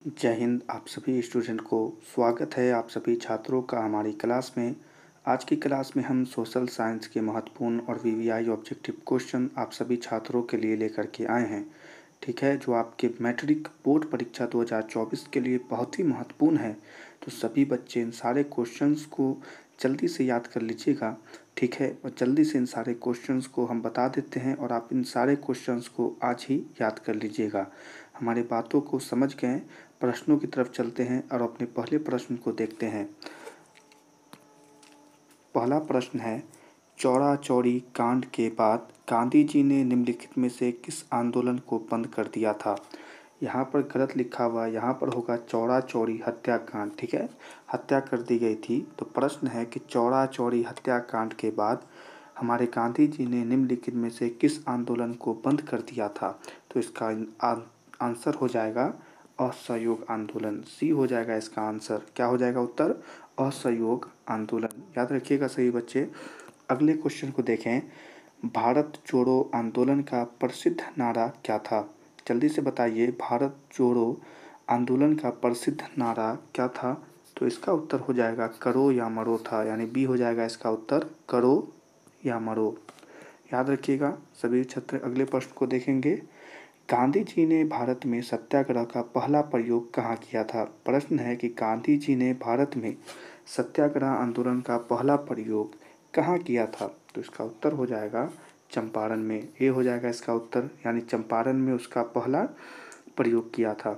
जय हिंद। आप सभी स्टूडेंट को स्वागत है आप सभी छात्रों का हमारी क्लास में। आज की क्लास में हम सोशल साइंस के महत्वपूर्ण और वीवीआई ऑब्जेक्टिव क्वेश्चन आप सभी छात्रों के लिए लेकर के आए हैं। ठीक है, जो आपके मैट्रिक बोर्ड परीक्षा 2024 के लिए बहुत ही महत्वपूर्ण है। तो सभी बच्चे इन सारे क्वेश्चंस को जल्दी से याद कर लीजिएगा। ठीक है, और जल्दी से इन सारे क्वेश्चंस को हम बता देते हैं और आप इन सारे क्वेश्चंस को आज ही याद कर लीजिएगा। हमारी बातों को समझ गए, प्रश्नों की तरफ चलते हैं और अपने पहले प्रश्न को देखते हैं। पहला प्रश्न है, चौरा चौरी कांड के बाद गांधी जी ने निम्नलिखित में से किस आंदोलन को बंद कर दिया था। यहाँ पर गलत लिखा हुआ, यहाँ पर होगा चौरा चौरी हत्याकांड। ठीक है, हत्या कर दी गई थी। तो प्रश्न है कि चौरा चौरी हत्याकांड के बाद हमारे गांधी जी ने निम्नलिखित में से किस आंदोलन को बंद कर दिया था। तो इसका आंसर हो जाएगा असहयोग आंदोलन। सी हो जाएगा इसका आंसर। क्या हो जाएगा उत्तर? असहयोग आंदोलन। याद रखिएगा सभी बच्चे। अगले क्वेश्चन को देखें। भारत जोड़ो आंदोलन का प्रसिद्ध नारा क्या था? जल्दी से बताइए, भारत जोड़ो आंदोलन का प्रसिद्ध नारा क्या था? तो इसका उत्तर हो जाएगा करो या मरो था, यानी बी हो जाएगा इसका उत्तर, करो या मरो। याद रखिएगा सभी छात्र। अगले प्रश्न को देखेंगे। गांधी जी ने भारत में सत्याग्रह का पहला प्रयोग कहाँ किया था? प्रश्न है कि गांधी जी ने भारत में सत्याग्रह आंदोलन का पहला प्रयोग कहाँ किया था? तो इसका उत्तर हो जाएगा चंपारण में। ये हो जाएगा इसका उत्तर, यानी चंपारण में उसका पहला प्रयोग किया था।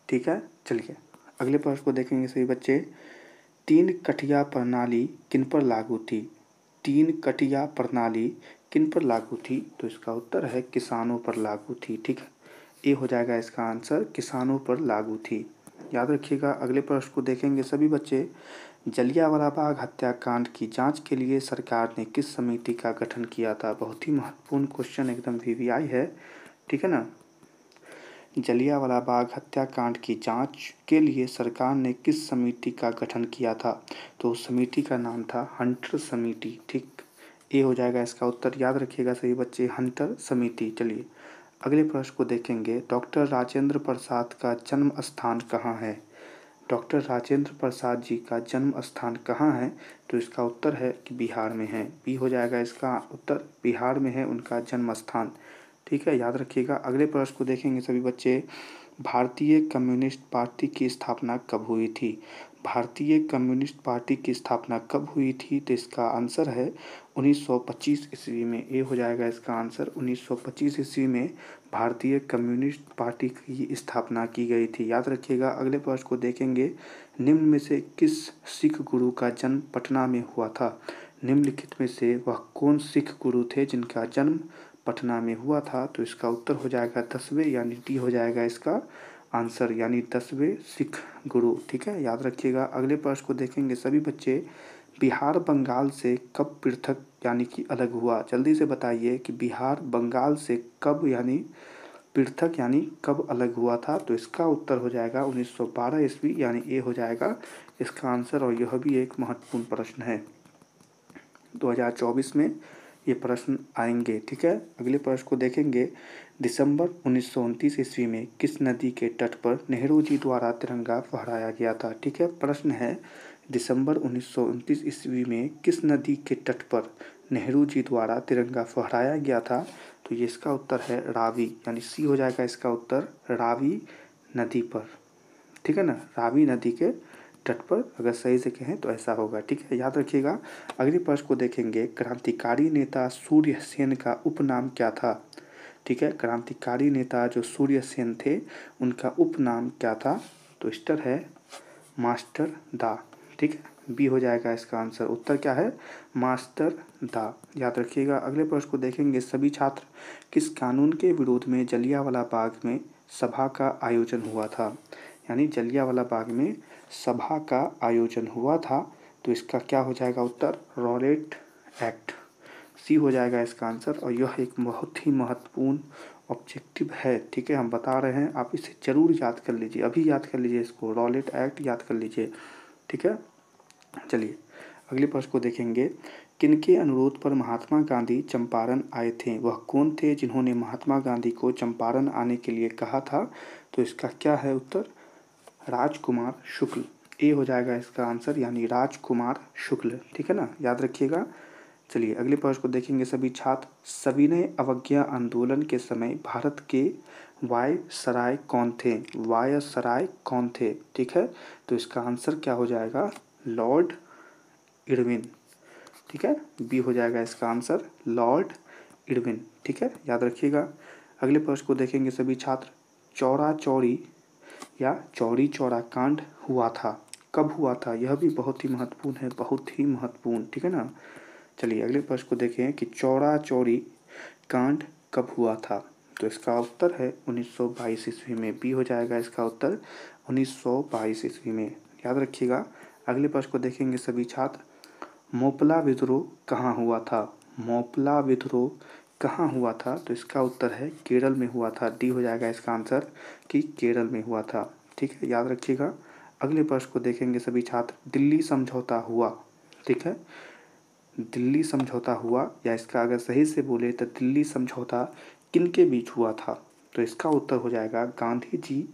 ठीक है, चलिए अगले प्रश्न को देखेंगे सभी बच्चे। तीन कठिया प्रणाली किन पर लागू थी? तीन कटिया प्रणाली किन पर लागू थी? तो इसका उत्तर है किसानों पर लागू थी। ठीक है, ये हो जाएगा इसका आंसर, किसानों पर लागू थी। याद रखिएगा। अगले प्रश्न को देखेंगे सभी बच्चे। जलियांवाला बाग हत्याकांड की जांच के लिए सरकार ने किस समिति का गठन किया था? बहुत ही महत्वपूर्ण क्वेश्चन, एकदम वीवीआई है। ठीक है ना। जलियांवाला बाग हत्याकांड की जांच के लिए सरकार ने किस समिति का गठन किया था? तो उस समिति का नाम था हंटर समिति। ठीक, ये हो जाएगा इसका उत्तर। याद रखिएगा सही बच्चे, हंटर समिति। चलिए अगले प्रश्न को देखेंगे। डॉक्टर राजेंद्र प्रसाद का जन्म स्थान कहाँ है? डॉक्टर राजेंद्र प्रसाद जी का जन्म स्थान कहाँ है? तो इसका उत्तर है कि बिहार में है। बी हो जाएगा इसका उत्तर, बिहार में है उनका जन्म स्थान। ठीक है, याद रखिएगा। अगले प्रश्न को देखेंगे सभी बच्चे। भारतीय कम्युनिस्ट पार्टी की स्थापना कब हुई थी? भारतीय कम्युनिस्ट पार्टी की स्थापना कब हुई थी? तो इसका आंसर है 1925 ईस्वी में। ये हो जाएगा इसका आंसर, 1925 ईस्वी में भारतीय कम्युनिस्ट पार्टी की स्थापना की गई थी। याद रखिएगा। अगले प्रश्न को देखेंगे। निम्न में से किस सिख गुरु का जन्म पटना में हुआ था? निम्नलिखित में से वह कौन सिख गुरु थे जिनका जन्म पटना में हुआ था? तो इसका उत्तर हो जाएगा 10वें, यानी डी हो जाएगा इसका आंसर, यानी 10वें सिख गुरु। ठीक है, याद रखिएगा। अगले प्रश्न को देखेंगे सभी बच्चे। बिहार बंगाल से कब पृथक यानी कि अलग हुआ? जल्दी से बताइए कि बिहार बंगाल से कब यानी पृथक यानी कब अलग हुआ था? तो इसका उत्तर हो जाएगा 1912 ईस्वी, यानी ये हो जाएगा इसका आंसर। और यह भी एक महत्वपूर्ण प्रश्न है, 2024 में ये प्रश्न आएंगे। ठीक है, अगले प्रश्न को देखेंगे। दिसंबर 1929 ईस्वी में किस नदी के तट पर नेहरू जी द्वारा तिरंगा फहराया गया था? ठीक है, प्रश्न है दिसंबर 1929 ईस्वी में किस नदी के तट पर नेहरू जी द्वारा तिरंगा फहराया गया था? तो ये इसका उत्तर है रावी, यानी सी हो जाएगा इसका उत्तर, रावी नदी पर। ठीक है ना, रावी नदी के तट पर अगर सही से कहें तो ऐसा होगा। ठीक है, याद रखिएगा। अगले प्रश्न को देखेंगे। क्रांतिकारी नेता सूर्य सेन का उपनाम क्या था? ठीक है, क्रांतिकारी नेता जो सूर्य सेन थे उनका उपनाम क्या था? तो उत्तर है मास्टर दा। ठीक है, बी हो जाएगा इसका आंसर। उत्तर क्या है? मास्टर दा। याद रखिएगा। अगले प्रश्न को देखेंगे सभी छात्र। किस कानून के विरोध में जलियांवाला बाग में सभा का आयोजन हुआ था? यानी जलियांवाला बाग में सभा का आयोजन हुआ था। तो इसका क्या हो जाएगा उत्तर? Rowlatt act. सी हो जाएगा इसका आंसर। और यह एक बहुत ही महत्वपूर्ण ऑब्जेक्टिव है। ठीक है, हम बता रहे हैं, आप इसे जरूर याद कर लीजिए, अभी याद कर लीजिए इसको, रॉलेट एक्ट याद कर लीजिए। ठीक है, चलिए अगले प्रश्न को देखेंगे। किनके अनुरोध पर महात्मा गांधी चंपारण आए थे? वह कौन थे जिन्होंने महात्मा गांधी को चंपारण आने के लिए कहा था? तो इसका क्या है उत्तर? राजकुमार शुक्ल। ए हो जाएगा इसका आंसर, यानी राजकुमार शुक्ल। ठीक है ना, याद रखिएगा। चलिए अगले प्रश्न को देखेंगे सभी छात्र। सविनय अवज्ञा आंदोलन के समय भारत के वायसराय कौन थे? वायसराय कौन थे? ठीक है, तो इसका आंसर क्या हो जाएगा? Lord Irwin. ठीक है, बी हो जाएगा इसका आंसर, लॉर्ड इरविन। ठीक है, याद रखिएगा। अगले प्रश्न को देखेंगे सभी छात्र। चौरा चौरी या चौरी चौरा कांड हुआ था, कब हुआ था? यह भी बहुत ही महत्वपूर्ण है, बहुत ही महत्वपूर्ण। ठीक है ना, चलिए अगले प्रश्न को देखें कि चौरा चौरी कांड कब हुआ था? तो इसका उत्तर है 1922 ईस्वी में। बी हो जाएगा इसका उत्तर, 1922 ईस्वी में। याद रखिएगा। अगले प्रश्न को देखेंगे सभी छात्र। मोपला विद्रोह कहाँ हुआ था? मोपला विद्रोह कहाँ हुआ था? तो इसका उत्तर है केरल में हुआ था। डी हो जाएगा इसका आंसर कि केरल में हुआ था। ठीक है, याद रखिएगा। अगले प्रश्न को देखेंगे सभी छात्र। दिल्ली समझौता हुआ, ठीक है, दिल्ली समझौता हुआ, या इसका अगर सही से बोले तो दिल्ली समझौता किन के बीच हुआ था? तो इसका उत्तर हो जाएगा गांधी जी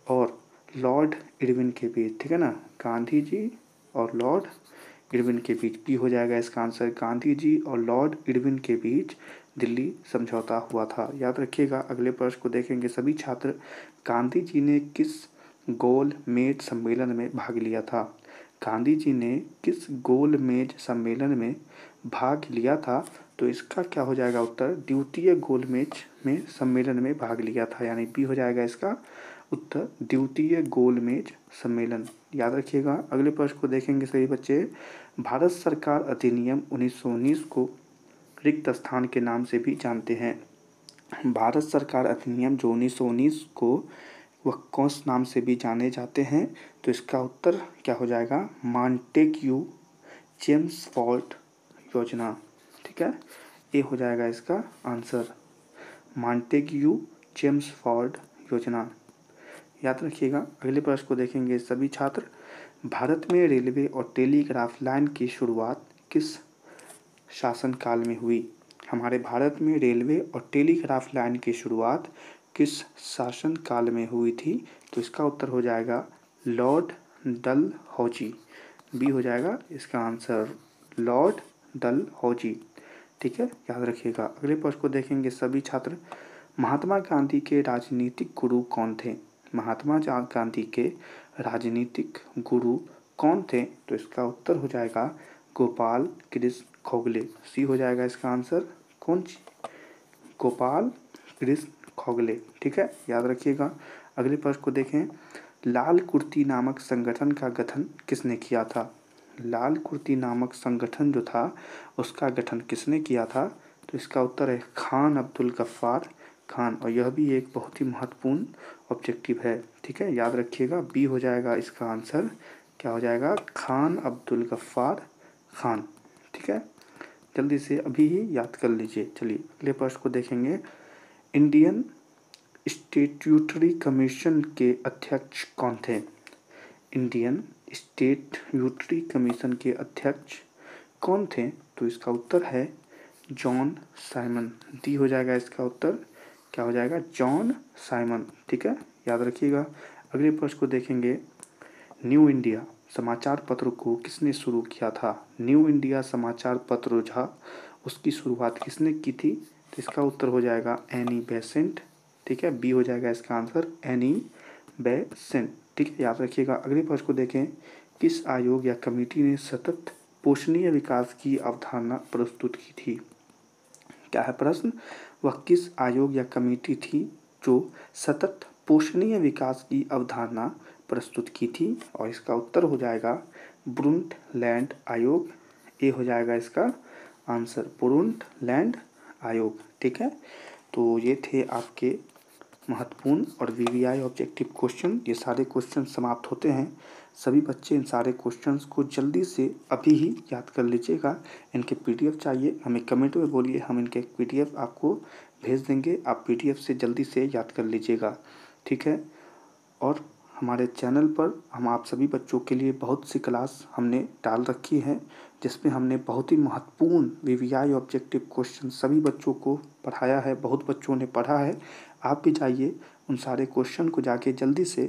और लॉर्ड इरविन के बीच। ठीक है ना, गांधी जी और लॉर्ड इरविन के बीच। बी हो जाएगा इसका आंसर, गांधी जी और लॉर्ड इरविन के बीच दिल्ली समझौता हुआ था। याद रखिएगा। अगले प्रश्न को देखेंगे सभी छात्र। गांधी जी ने किस गोल मेज सम्मेलन में भाग लिया था? गांधी जी ने किस गोल मेज सम्मेलन में भाग लिया था? तो इसका क्या हो जाएगा उत्तर? द्वितीय गोल मेज में सम्मेलन में भाग लिया था, यानी बी हो जाएगा इसका उत्तर, द्वितीय गोल मेज सम्मेलन। याद रखिएगा। अगले प्रश्न को देखेंगे सभी बच्चे। भारत सरकार अधिनियम 1919 को रिक्त स्थान के नाम से भी जानते हैं। भारत सरकार अधिनियम जो 1919 को वह कौन नाम से भी जाने जाते हैं? तो इसका उत्तर क्या हो जाएगा? मॉन्टेग्यू चेम्सफोर्ड योजना। ठीक है, ये हो जाएगा इसका आंसर, मॉन्टेग्यू चेम्सफोर्ड योजना। याद रखिएगा। अगले प्रश्न को देखेंगे सभी छात्र। भारत में रेलवे और टेलीग्राफ लाइन की शुरुआत किस शासनकाल में हुई? हमारे भारत में रेलवे और टेलीग्राफ लाइन की शुरुआत किस शासनकाल में हुई थी? तो इसका उत्तर हो जाएगा लॉर्ड डलहौजी। बी हो जाएगा इसका आंसर, लॉर्ड डलहौजी। ठीक है, याद रखिएगा। अगले प्रश्न को देखेंगे सभी छात्र। महात्मा गांधी के राजनीतिक गुरु कौन थे? महात्मा गांधी के राजनीतिक गुरु कौन थे? तो इसका उत्तर हो जाएगा गोपाल कृष्ण गोखले। सी हो जाएगा इसका आंसर, कौन सी? गोपाल कृष्ण गोखले। ठीक है, याद रखिएगा। अगले प्रश्न को देखें। लाल कुर्ती नामक संगठन का गठन किसने किया था? लाल कुर्ती नामक संगठन जो था उसका गठन किसने किया था? तो इसका उत्तर है खान अब्दुल गफ्फार खान, और यह भी एक बहुत ही महत्वपूर्ण ऑब्जेक्टिव है। ठीक है, याद रखिएगा। बी हो जाएगा इसका आंसर, क्या हो जाएगा? खान अब्दुल गफ्फार खान। ठीक है, जल्दी से अभी ही याद कर लीजिए। चलिए अगले प्रश्न को देखेंगे। इंडियन स्टैट्यूटरी कमीशन के अध्यक्ष कौन थे? इंडियन स्टैट्यूटरी कमीशन के अध्यक्ष कौन थे? तो इसका उत्तर है जॉन साइमन। डी हो जाएगा इसका उत्तर, क्या हो जाएगा? John Simon. ठीक है, याद रखिएगा। अगले प्रश्न को देखेंगे। न्यू इंडिया समाचार पत्र को किसने शुरू किया था? न्यू इंडिया समाचार पत्र था, उसकी शुरुआत किसने की थी? तो इसका उत्तर हो जाएगा एनी बेसेंट। ठीक है, बी हो जाएगा इसका आंसर, एनी बेसेंट। ठीक है, याद रखिएगा। अगले प्रश्न को देखें। किस आयोग या कमेटी ने सतत पोषणीय विकास की अवधारणा प्रस्तुत की थी? क्या है प्रश्न? वह किस आयोग या कमेटी थी जो सतत पोषणीय विकास की अवधारणा प्रस्तुत की थी? और इसका उत्तर हो जाएगा ब्रुंडटलैंड आयोग। ये हो जाएगा इसका आंसर, ब्रुंडटलैंड आयोग। ठीक है, तो ये थे आपके महत्वपूर्ण और वीवीआई ऑब्जेक्टिव क्वेश्चन। ये सारे क्वेश्चन समाप्त होते हैं। सभी बच्चे इन सारे क्वेश्चंस को जल्दी से अभी ही याद कर लीजिएगा। इनके पीडीएफ चाहिए हमें कमेंट में बोलिए, हम इनके पीडीएफ आपको भेज देंगे। आप पीडीएफ से जल्दी से याद कर लीजिएगा। ठीक है, और हमारे चैनल पर हम आप सभी बच्चों के लिए बहुत सी क्लास हमने डाल रखी है, जिसमें हमने बहुत ही महत्वपूर्ण वीवीआई ऑब्जेक्टिव क्वेश्चन सभी बच्चों को पढ़ाया है। बहुत बच्चों ने पढ़ा है। आप भी जाइए उन सारे क्वेश्चन को जाके जल्दी से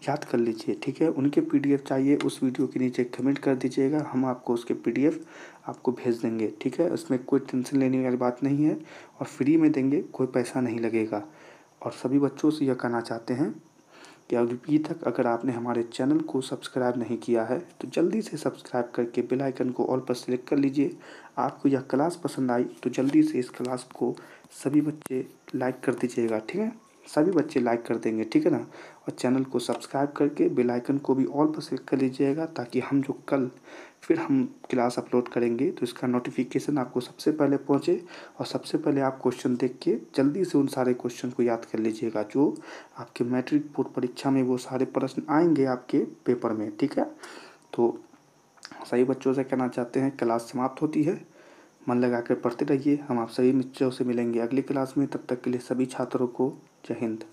याद कर लीजिए, ठीक है। उनके पीडीएफ चाहिए उस वीडियो के नीचे कमेंट कर दीजिएगा, हम आपको उसके पीडीएफ आपको भेज देंगे, ठीक है। उसमें कोई टेंशन लेने वाली बात नहीं है और फ्री में देंगे, कोई पैसा नहीं लगेगा। और सभी बच्चों से यह कहना चाहते हैं कि अभी तक अगर आपने हमारे चैनल को सब्सक्राइब नहीं किया है तो जल्दी से सब्सक्राइब करके बेल आइकन को ऑल पर सेलेक्ट कर लीजिए। आपको यह क्लास पसंद आई तो जल्दी से इस क्लास को सभी बच्चे लाइक कर दीजिएगा, ठीक है। सभी बच्चे लाइक कर देंगे, ठीक है ना। और चैनल को सब्सक्राइब करके बेल आइकन को भी ऑल पर सेलेक्ट कर लीजिएगा, ताकि हम जो कल फिर हम क्लास अपलोड करेंगे तो इसका नोटिफिकेशन आपको सबसे पहले पहुंचे और सबसे पहले आप क्वेश्चन देख के जल्दी से उन सारे क्वेश्चन को याद कर लीजिएगा जो आपके मैट्रिक बोर्ड परीक्षा में वो सारे प्रश्न आएंगे आपके पेपर में, ठीक है। तो सभी बच्चों से कहना चाहते हैं क्लास समाप्त होती है, मन लगा कर पढ़ते रहिए। हम आप सभी बच्चों से मिलेंगे अगली क्लास में, तब तक के लिए सभी छात्रों को जय हिंद।